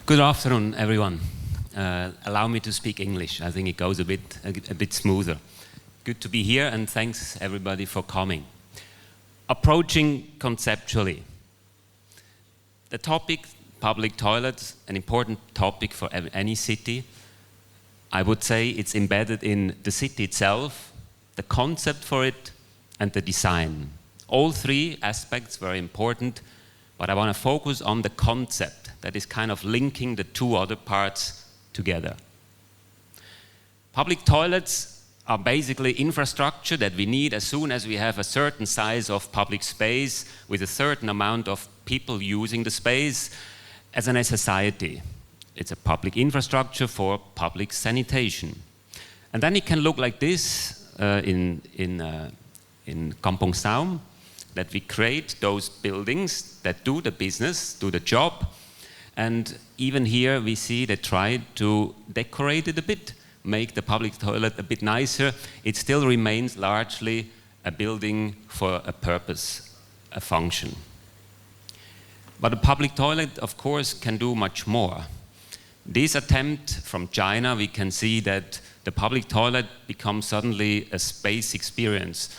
Good afternoon, everyone. Allow me to speak English. I think it goes a bit smoother. Good to be here, and thanks everybody for coming. Approaching conceptually. The topic, public toilets, an important topic for any city. I would say it's embedded in the city itself, the concept for it, and the design. All three aspects very important, but I want to focus on the concept that is kind of linking the two other parts together. Public toilets are basically infrastructure that we need as soon as we have a certain size of public space with a certain amount of people using the space as a society. It's a public infrastructure for public sanitation. And then it can look like this in Kampong Saum, that we create those buildings that do the business, do the job. And even here we see they try to decorate it a bit, make the public toilet a bit nicer. It still remains largely a building for a purpose, a function. But a public toilet, of course, can do much more. This attempt from China, we can see that the public toilet becomes suddenly a space experience,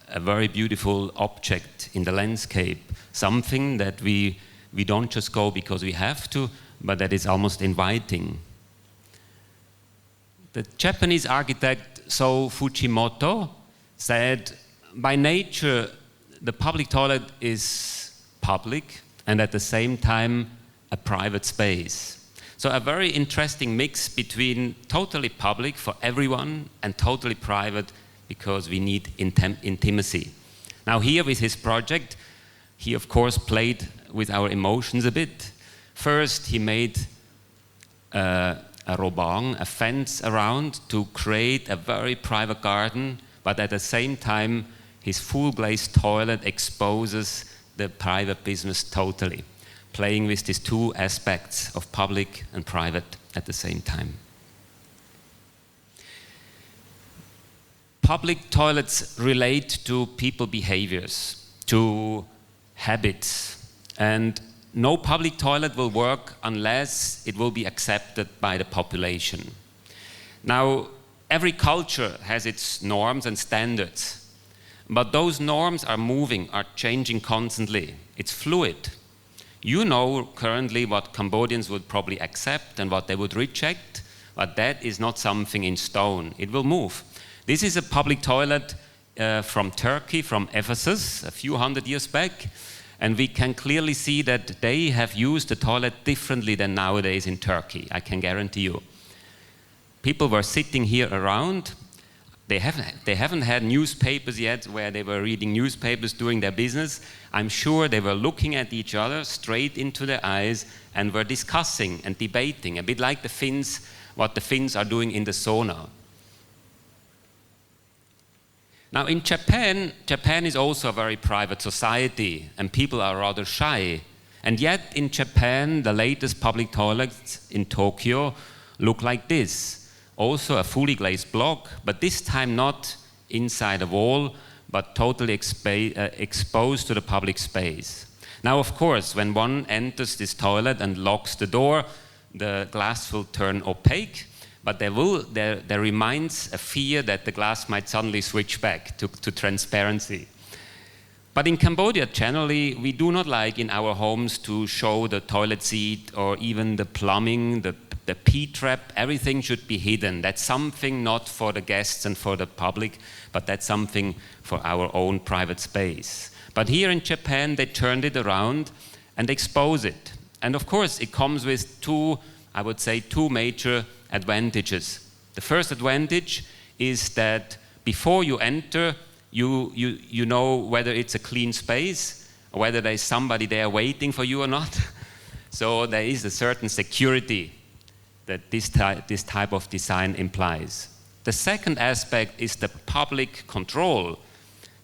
a very beautiful object in the landscape, something that we don't just go because we have to, but that is almost inviting. The Japanese architect So Fujimoto said, by nature, the public toilet is public and at the same time a private space. So a very interesting mix between totally public for everyone and totally private because we need intimacy. Now here with his project, he of course played with our emotions a bit. First, he made a robang, a fence around to create a very private garden, but at the same time, his full glazed toilet exposes the private business totally, playing with these two aspects of public and private at the same time. Public toilets relate to people behaviors, to habits, and no public toilet will work unless it will be accepted by the population. Now, every culture has its norms and standards, but those norms are moving, are changing constantly. It's fluid. You know currently what Cambodians would probably accept and what they would reject, but that is not something in stone. It will move. This is a public toilet from Turkey, from Ephesus, a few hundred years back. And we can clearly see that they have used the toilet differently than nowadays in Turkey, I can guarantee you. People were sitting here around. They haven't had newspapers yet where they were reading newspapers doing their business. I'm sure they were looking at each other straight into their eyes and were discussing and debating, a bit like the Finns, what the Finns are doing in the sauna. Now in Japan is also a very private society and people are rather shy. And yet in Japan, the latest public toilets in Tokyo look like this. Also a fully glazed block, but this time not inside a wall, but totally exposed to the public space. Now of course, when one enters this toilet and locks the door, the glass will turn opaque. But there remains a fear that the glass might suddenly switch back to transparency. But in Cambodia, generally, we do not like in our homes to show the toilet seat or even the plumbing, the P-trap. Everything should be hidden. That's something not for the guests and for the public, but that's something for our own private space. But here in Japan, they turned it around and expose it. And of course, it comes with two major advantages. The first advantage is that before you enter, you know whether it's a clean space, or whether there's somebody there waiting for you or not. So there is a certain security that this type of design implies. The second aspect is the public control.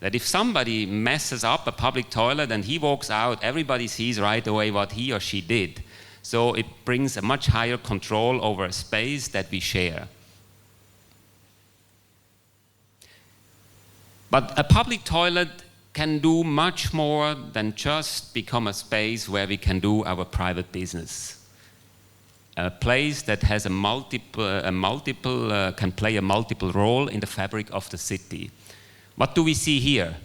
That if somebody messes up a public toilet and he walks out, everybody sees right away what he or she did. So it brings a much higher control over a space that we share. But a public toilet can do much more than just become a space where we can do our private business. a place that has can play a multiple role in the fabric of the city. What do we see here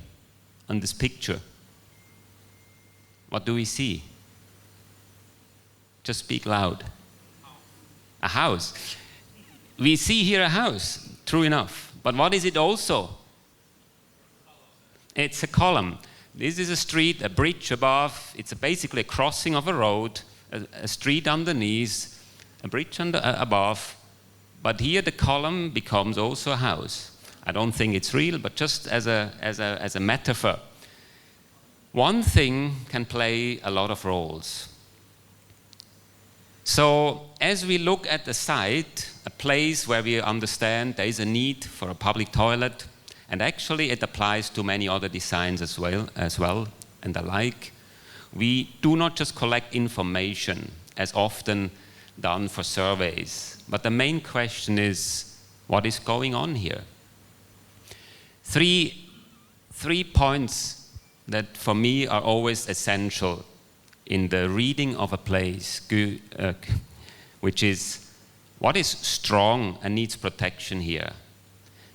on this picture? What do we see? Just speak loud. A house. We see here a house, true enough. But what is it also? It's a column. This is a street, a bridge above. It's basically a crossing of a road, a street underneath, a bridge above. But here the column becomes also a house. I don't think it's real, but just as a metaphor. One thing can play a lot of roles. So as we look at the site, a place where we understand there is a need for a public toilet, and actually it applies to many other designs as well and the like, we do not just collect information as often done for surveys, but the main question is, what is going on here? Three points that for me are always essential in the reading of a place, which is, what is strong and needs protection here?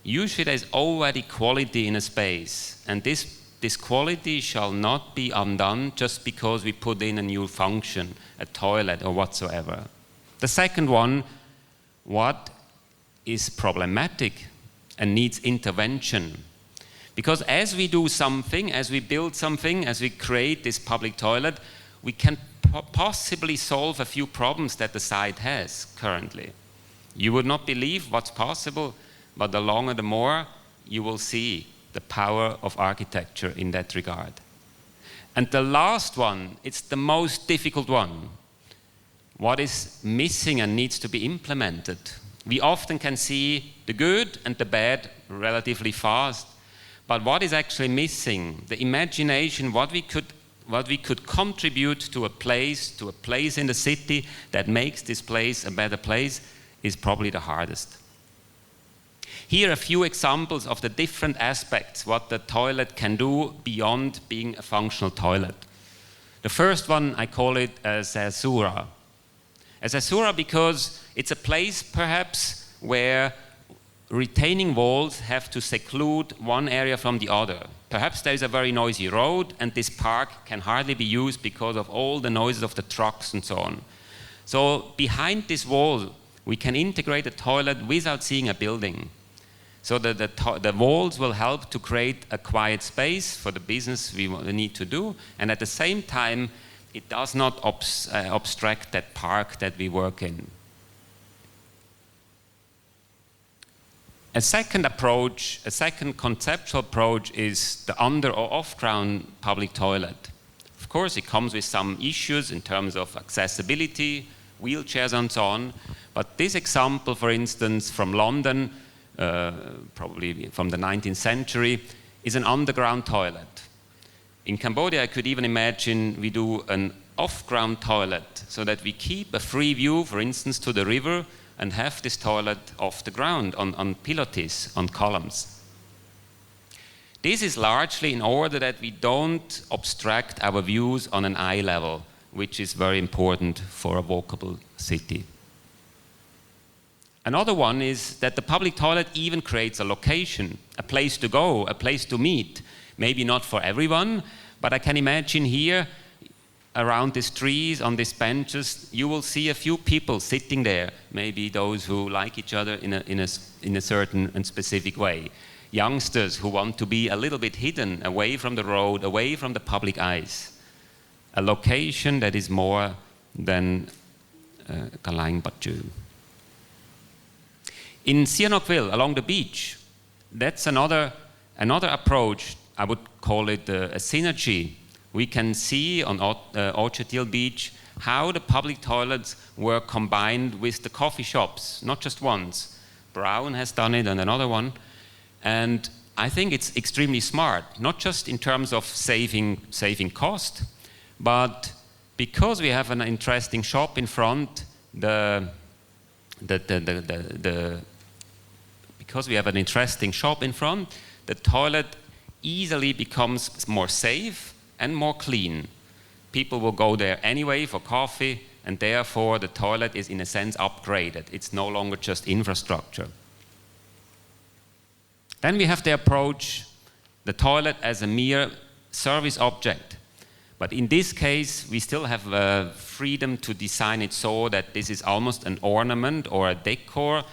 Usually there is already quality in a space, and this quality shall not be undone just because we put in a new function, a toilet or whatsoever. The second one, what is problematic and needs intervention? Because as we do something, as we build something, as we create this public toilet, we can possibly solve a few problems that the site has currently. You would not believe what's possible, but the longer the more, you will see the power of architecture in that regard. And the last one, it's the most difficult one. What is missing and needs to be implemented? We often can see the good and the bad relatively fast, but what is actually missing? The imagination, what we could contribute to a place in the city that makes this place a better place is probably the hardest. Here are a few examples of the different aspects what the toilet can do beyond being a functional toilet. The first one, I call it a caesura. A caesura because it's a place perhaps where retaining walls have to seclude one area from the other. Perhaps there is a very noisy road and this park can hardly be used because of all the noises of the trucks and so on. So behind this wall, we can integrate a toilet without seeing a building. So the walls will help to create a quiet space for the business we need to do, and at the same time, it does not obstruct that park that we work in. A second approach, a second conceptual approach is the under or off-ground public toilet. Of course, it comes with some issues in terms of accessibility, wheelchairs and so on, but this example, for instance, from London, probably from the 19th century, is an underground toilet. In Cambodia, I could even imagine we do an off-ground toilet so that we keep a free view, for instance, to the river and have this toilet off the ground on pilotis, on columns. This is largely in order that we don't obstruct our views on an eye level, which is very important for a walkable city. Another one is that the public toilet even creates a location, a place to go, a place to meet. Maybe not for everyone, but I can imagine here around these trees, on these benches, you will see a few people sitting there, maybe those who like each other in a certain and specific way. Youngsters who want to be a little bit hidden, away from the road, away from the public eyes. A location that is more than Kalaing Batju. In Sihanoukville, along the beach, that's another approach. I would call it a synergy. We can see on Orchard Hill Beach how the public toilets were combined with the coffee shops, not just once. Brown has done it and another one. And I think it's extremely smart, not just in terms of saving cost, but because we have an interesting shop in front, because we have an interesting shop in front, the toilet easily becomes more safe and more clean. People will go there anyway for coffee, and therefore the toilet is in a sense upgraded. It's no longer just infrastructure. Then we have the approach, the toilet as a mere service object. But in this case, we still have freedom to design it so that this is almost an ornament or a decor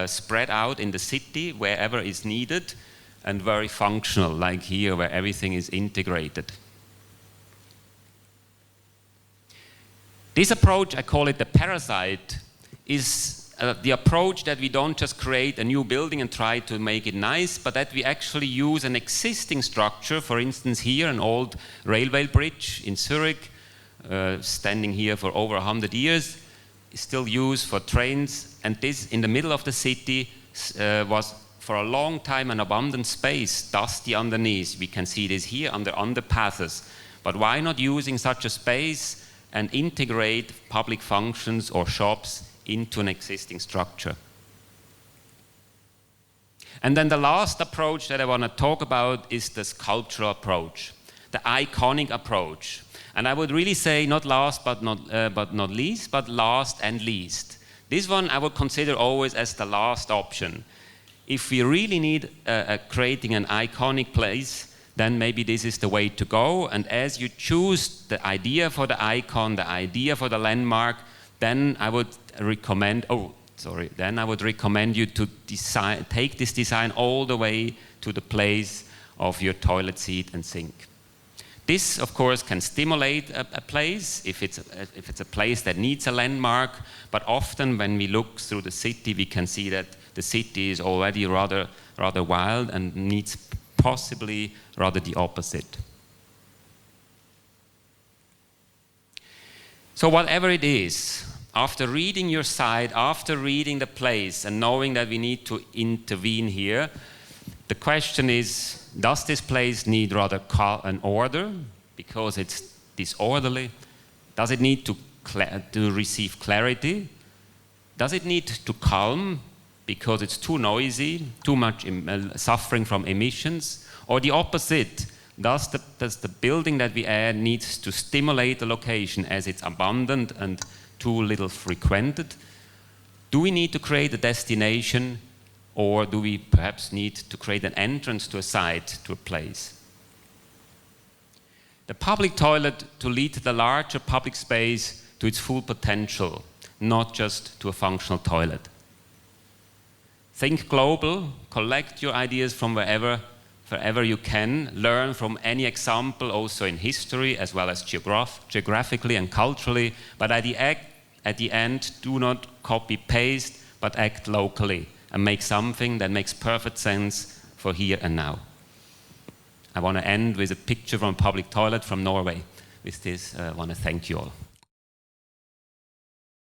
spread out in the city wherever is needed, and very functional, like here where everything is integrated. This approach, I call it the parasite, is the approach that we don't just create a new building and try to make it nice, but that we actually use an existing structure. For instance, here an old railway bridge in Zurich, standing here for over 100 years, is still used for trains, and this in the middle of the city was for a long time an abundant space, dusty underneath. We can see this here under underpasses. But why not using such a space and integrate public functions or shops into an existing structure? And then the last approach that I want to talk about is the sculptural approach, the iconic approach. And I would really say not last but not least, but last and least. This one I would consider always as the last option. If we really need creating an iconic place, then maybe this is the way to go. And as you choose the idea for the icon, the idea for the landmark, then I would recommend, then I would recommend you to take this design all the way to the place of your toilet seat and sink. This, of course, can stimulate a place if it's a place that needs a landmark, but often when we look through the city, we can see that the city is already rather wild and needs possibly rather the opposite. So whatever it is, after reading your site, after reading the place and knowing that we need to intervene here, the question is, does this place need rather an order because it's disorderly? Does it need to receive clarity? Does it need to calm because it's too noisy, too much suffering from emissions? Or the opposite, does the building that we add needs to stimulate the location as it's abundant and too little frequented? Do we need to create a destination, or do we perhaps need to create an entrance to a site, to a place? The public toilet to lead the larger public space to its full potential, not just to a functional toilet. Think global, collect your ideas from wherever you can, learn from any example, also in history as well as geographically and culturally, but at the end, do not copy-paste, but act locally and make something that makes perfect sense for here and now. I want to end with a picture from a public toilet from Norway. With this, I want to thank you all.